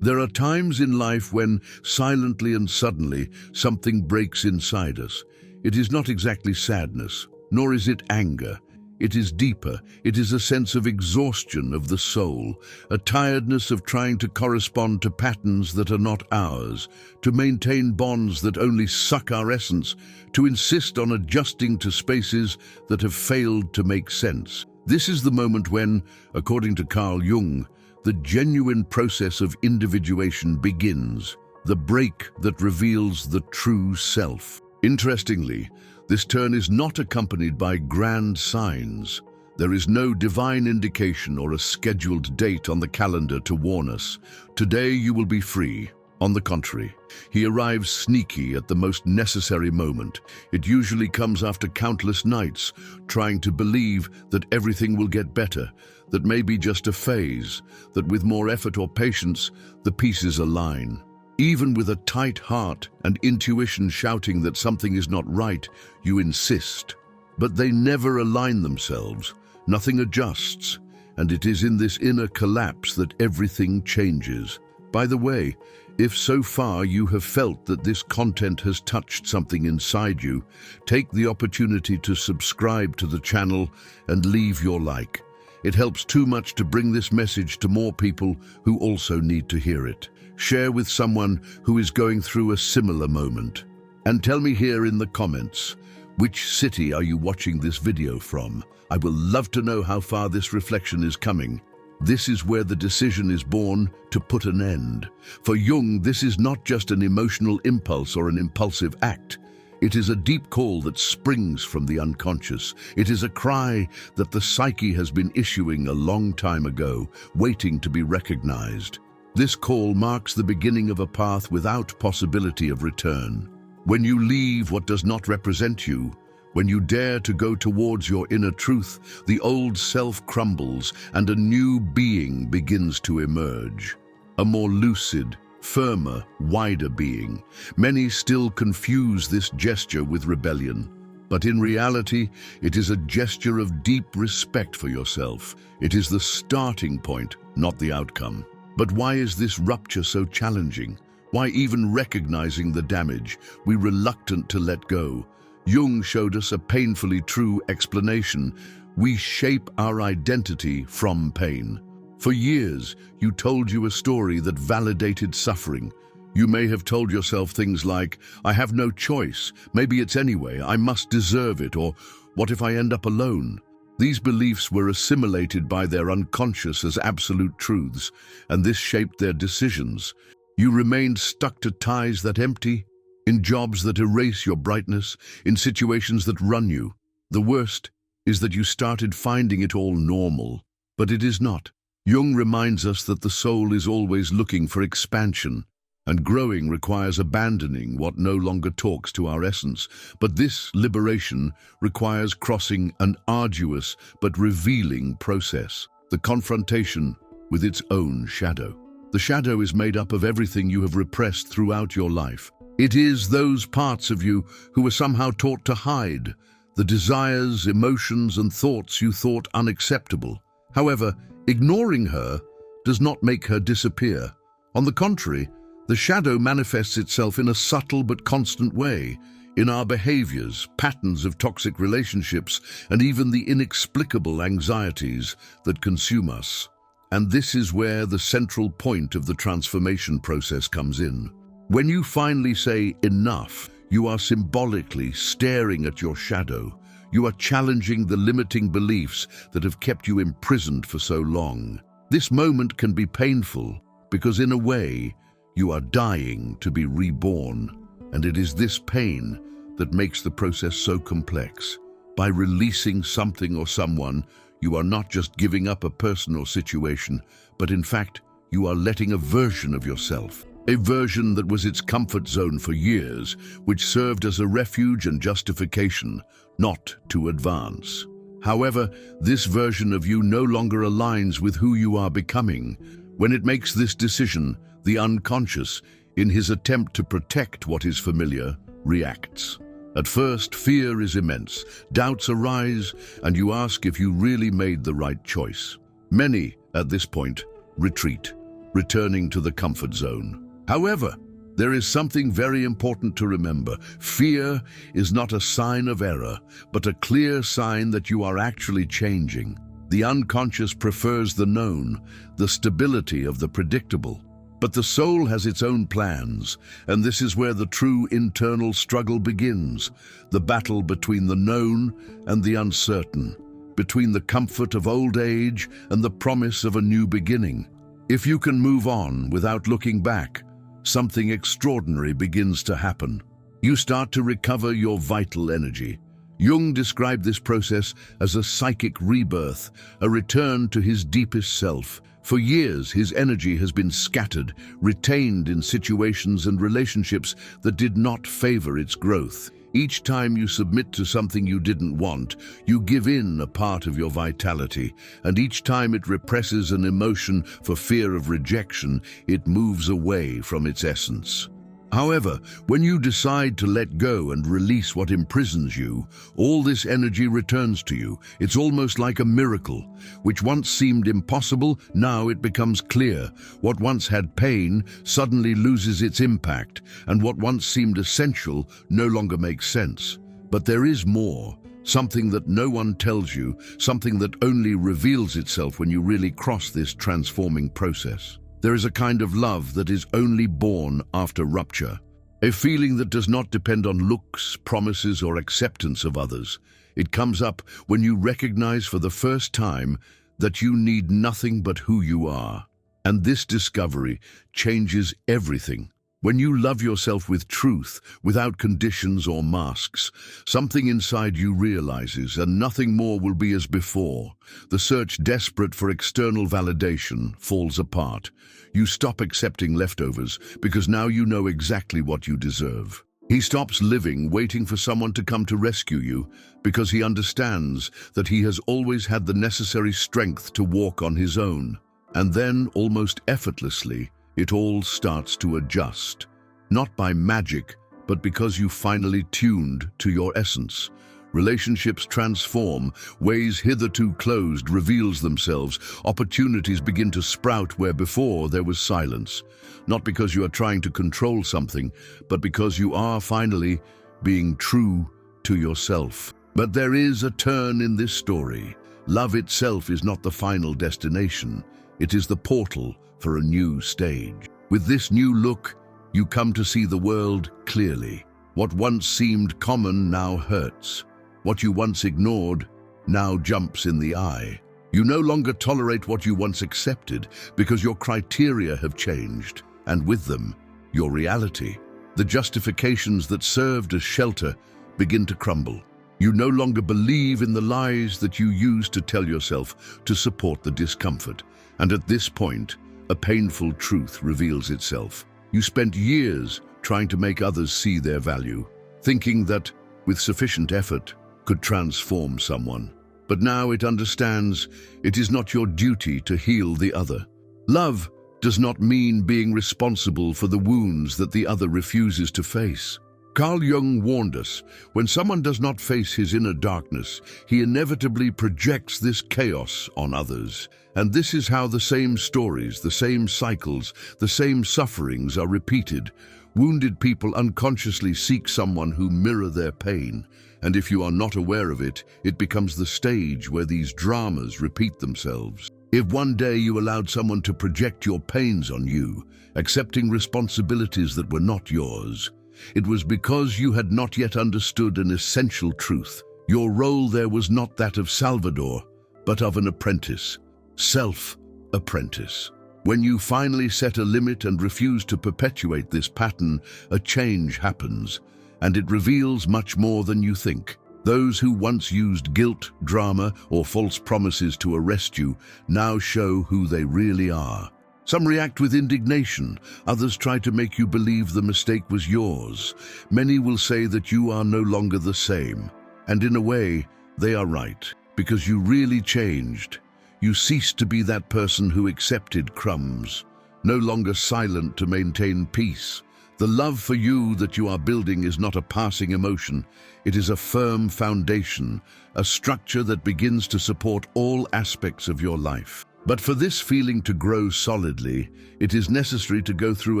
There are times in life when, silently and suddenly, something breaks inside us. It is not exactly sadness, nor is it anger. It is deeper. It is a sense of exhaustion of the soul, a tiredness of trying to correspond to patterns that are not ours, to maintain bonds that only suck our essence, to insist on adjusting to spaces that have failed to make sense. This is the moment when, according to Carl Jung, the genuine process of individuation begins, the break that reveals the true self. Interestingly, this turn is not accompanied by grand signs. There is no divine indication or a scheduled date on the calendar to warn us, today you will be free. On the contrary, he arrives sneaky at the most necessary moment. It usually comes after countless nights, trying to believe that everything will get better, that may be just a phase, that with more effort or patience, the pieces align. Even with a tight heart and intuition shouting that something is not right, you insist. But they never align themselves, nothing adjusts, and it is in this inner collapse that everything changes. By the way, if so far you have felt that this content has touched something inside you, take the opportunity to subscribe to the channel and leave your like. It helps too much to bring this message to more people who also need to hear it. Share with someone who is going through a similar moment. And tell me here in the comments, which city are you watching this video from? I will love to know how far this reflection is coming. This is where the decision is born to put an end. For Jung, this is not just an emotional impulse or an impulsive act. It is a deep call that springs from the unconscious. It is a cry that the psyche has been issuing a long time ago, waiting to be recognized. This call marks the beginning of a path without possibility of return. When you leave what does not represent you, when you dare to go towards your inner truth, the old self crumbles and a new being begins to emerge. A more lucid, firmer, wider being. Many still confuse this gesture with rebellion. But in reality, it is a gesture of deep respect for yourself. It is the starting point, not the outcome. But why is this rupture so challenging? Why, even recognizing the damage, we reluctant to let go? Jung showed us a painfully true explanation. We shape our identity from pain. For years, you told you a story that validated suffering. You may have told yourself things like, I have no choice, maybe it's anyway, I must deserve it, or what if I end up alone? These beliefs were assimilated by their unconscious as absolute truths, and this shaped their decisions. You remained stuck to ties that empty, in jobs that erase your brightness, in situations that run you. The worst is that you started finding it all normal, but it is not. Jung reminds us that the soul is always looking for expansion, and growing requires abandoning what no longer talks to our essence. But this liberation requires crossing an arduous but revealing process, the confrontation with its own shadow. The shadow is made up of everything you have repressed throughout your life. It is those parts of you who were somehow taught to hide, the desires, emotions, and thoughts you thought unacceptable. However, ignoring her does not make her disappear. On the contrary, the shadow manifests itself in a subtle but constant way, in our behaviors, patterns of toxic relationships, and even the inexplicable anxieties that consume us. And this is where the central point of the transformation process comes in. When you finally say enough, you are symbolically staring at your shadow. You are challenging the limiting beliefs that have kept you imprisoned for so long. This moment can be painful because, in a way, you are dying to be reborn. And it is this pain that makes the process so complex. By releasing something or someone, you are not just giving up a person or situation, but in fact, you are letting a version of yourself, a version that was its comfort zone for years, which served as a refuge and justification, not to advance. However, this version of you no longer aligns with who you are becoming. When it makes this decision, the unconscious, in his attempt to protect what is familiar, reacts. At first, fear is immense, doubts arise, and you ask if you really made the right choice. Many, at this point, retreat. returning to the comfort zone. However, there is something very important to remember. Fear is not a sign of error, but a clear sign that you are actually changing. The unconscious prefers the known, the stability of the predictable. But the soul has its own plans, and this is where the true internal struggle begins, the battle between the known and the uncertain, between the comfort of old age and the promise of a new beginning. If you can move on without looking back, something extraordinary begins to happen. You start to recover your vital energy. Jung described this process as a psychic rebirth, a return to his deepest self. For years, his energy has been scattered, retained in situations and relationships that did not favor its growth. Each time you submit to something you didn't want, you give in a part of your vitality, and each time it represses an emotion for fear of rejection, it moves away from its essence. However, when you decide to let go and release what imprisons you, all this energy returns to you. It's almost like a miracle. Which once seemed impossible, now it becomes clear. What once had pain suddenly loses its impact, and what once seemed essential no longer makes sense. But there is more. Something that no one tells you, something that only reveals itself when you really cross this transforming process. There is a kind of love that is only born after rupture, a feeling that does not depend on looks, promises, or acceptance of others. It comes up when you recognize for the first time that you need nothing but who you are. And this discovery changes everything. When you love yourself with truth, without conditions or masks, something inside you realizes, and nothing more will be as before. The search desperate for external validation falls apart. You stop accepting leftovers because now you know exactly what you deserve. He stops living waiting for someone to come to rescue you because he understands that he has always had the necessary strength to walk on his own. And then, almost effortlessly, it all starts to adjust. Not by magic, but because you finally tuned to your essence. Relationships transform, ways hitherto closed reveals themselves, opportunities begin to sprout where before there was silence. Not because you are trying to control something, but because you are finally being true to yourself. But there is a turn in this story. Love itself is not the final destination. It is the portal for a new stage. With this new look, you come to see the world clearly. What once seemed common now hurts. What you once ignored now jumps in the eye. You no longer tolerate what you once accepted because your criteria have changed, and with them, your reality. The justifications that served as shelter begin to crumble. You no longer believe in the lies that you used to tell yourself to support the discomfort. And at this point, a painful truth reveals itself. You spent years trying to make others see their value, thinking that, with sufficient effort, could transform someone. But now it understands it is not your duty to heal the other. Love does not mean being responsible for the wounds that the other refuses to face. Carl Jung warned us, when someone does not face his inner darkness, he inevitably projects this chaos on others. And this is how the same stories, the same cycles, the same sufferings are repeated. Wounded people unconsciously seek someone who mirror their pain. And if you are not aware of it, it becomes the stage where these dramas repeat themselves. If one day you allowed someone to project your pains on you, accepting responsibilities that were not yours, it was because you had not yet understood an essential truth. Your role there was not that of Salvador, but of an apprentice. Self-apprentice. When you finally set a limit and refuse to perpetuate this pattern, a change happens, and it reveals much more than you think. Those who once used guilt, drama, or false promises to arrest you now show who they really are. Some react with indignation, others try to make you believe the mistake was yours. Many will say that you are no longer the same. And in a way, they are right, because you really changed. You ceased to be that person who accepted crumbs, no longer silent to maintain peace. The love for you that you are building is not a passing emotion. It is a firm foundation, a structure that begins to support all aspects of your life. But for this feeling to grow solidly, it is necessary to go through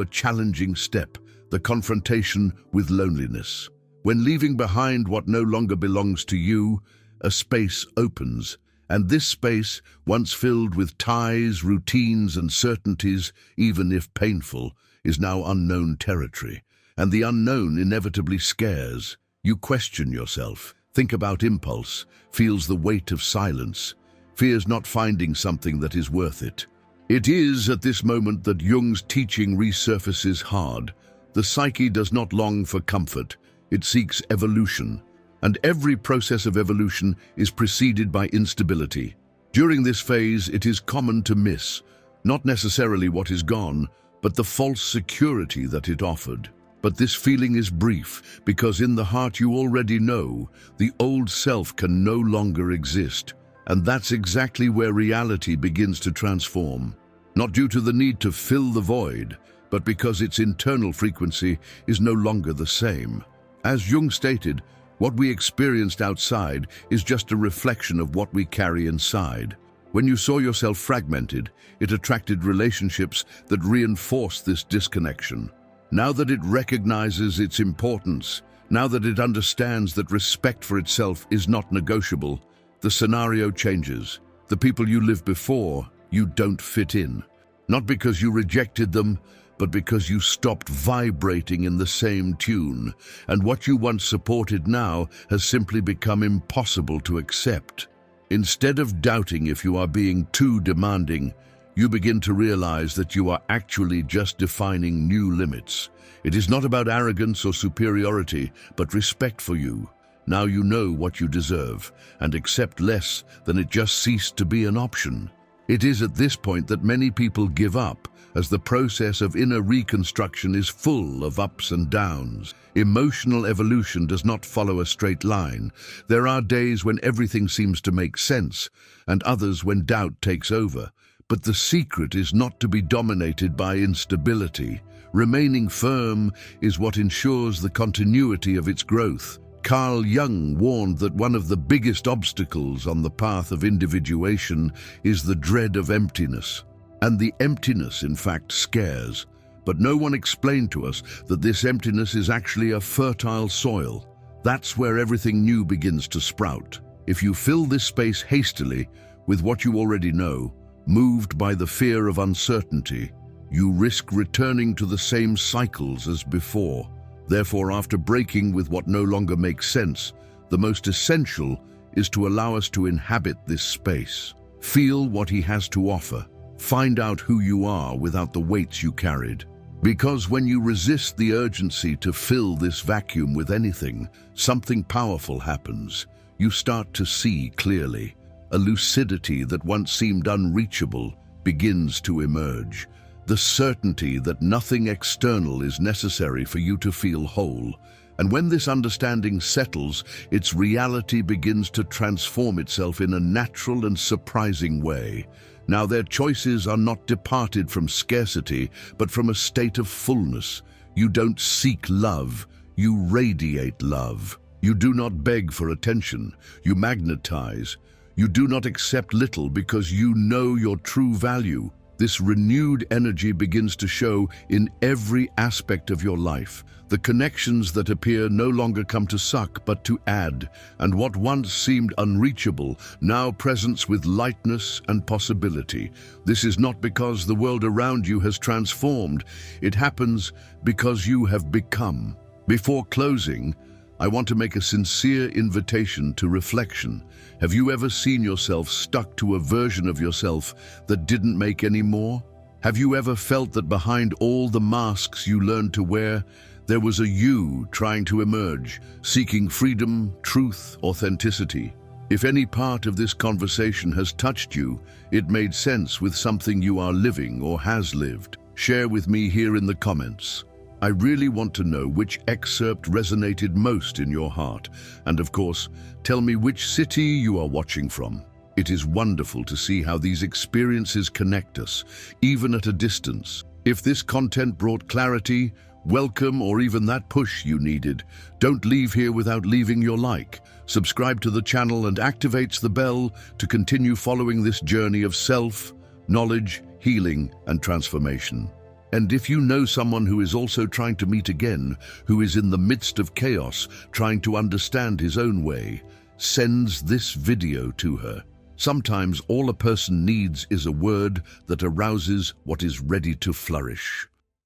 a challenging step, the confrontation with loneliness. When leaving behind what no longer belongs to you, a space opens, and this space, once filled with ties, routines, and certainties, even if painful, is now unknown territory. And the unknown inevitably scares. You question yourself, think about impulse, feels the weight of silence, fears not finding something that is worth it. It is at this moment that Jung's teaching resurfaces hard. The psyche does not long for comfort, it seeks evolution. And every process of evolution is preceded by instability. During this phase, it is common to miss, not necessarily what is gone, but the false security that it offered. But this feeling is brief, because in the heart you already know the old self can no longer exist. And that's exactly where reality begins to transform. Not due to the need to fill the void, but because its internal frequency is no longer the same. As Jung stated, what we experienced outside is just a reflection of what we carry inside. When you saw yourself fragmented, it attracted relationships that reinforced this disconnection. Now that it recognizes its importance, now that it understands that respect for itself is not negotiable, the scenario changes. The people you lived before, you don't fit in. Not because you rejected them, but because you stopped vibrating in the same tune, and what you once supported now has simply become impossible to accept. Instead of doubting if you are being too demanding, you begin to realize that you are actually just defining new limits. It is not about arrogance or superiority, but respect for you. Now you know what you deserve, and accept less than it just ceased to be an option. It is at this point that many people give up, as the process of inner reconstruction is full of ups and downs. Emotional evolution does not follow a straight line. There are days when everything seems to make sense, and others when doubt takes over. But the secret is not to be dominated by instability. Remaining firm is what ensures the continuity of its growth. Carl Jung warned that one of the biggest obstacles on the path of individuation is the dread of emptiness. And the emptiness, in fact, scares. But no one explained to us that this emptiness is actually a fertile soil. That's where everything new begins to sprout. If you fill this space hastily with what you already know, moved by the fear of uncertainty, you risk returning to the same cycles as before. Therefore, after breaking with what no longer makes sense, the most essential is to allow us to inhabit this space. Feel what he has to offer. Find out who you are without the weights you carried. Because when you resist the urgency to fill this vacuum with anything, something powerful happens. You start to see clearly. A lucidity that once seemed unreachable begins to emerge. The certainty that nothing external is necessary for you to feel whole. And when this understanding settles, its reality begins to transform itself in a natural and surprising way. Now their choices are not departed from scarcity, but from a state of fullness. You don't seek love, you radiate love. You do not beg for attention, you magnetize. You do not accept little because you know your true value. This renewed energy begins to show in every aspect of your life. The connections that appear no longer come to suck, but to add, and what once seemed unreachable now presents with lightness and possibility. This is not because the world around you has transformed. It happens because you have become. Before closing, I want to make a sincere invitation to reflection. Have you ever seen yourself stuck to a version of yourself that didn't make any more? Have you ever felt that behind all the masks you learned to wear, there was a you trying to emerge, seeking freedom, truth, authenticity? If any part of this conversation has touched you, it made sense with something you are living or has lived, share with me here in the comments. I really want to know which excerpt resonated most in your heart. And of course, tell me which city you are watching from. It is wonderful to see how these experiences connect us, even at a distance. If this content brought clarity, welcome, or even that push you needed, don't leave here without leaving your like. Subscribe to the channel and activates the bell to continue following this journey of self, knowledge, healing, and transformation. And if you know someone who is also trying to meet again, who is in the midst of chaos, trying to understand his own way, sends this video to her. Sometimes all a person needs is a word that arouses what is ready to flourish.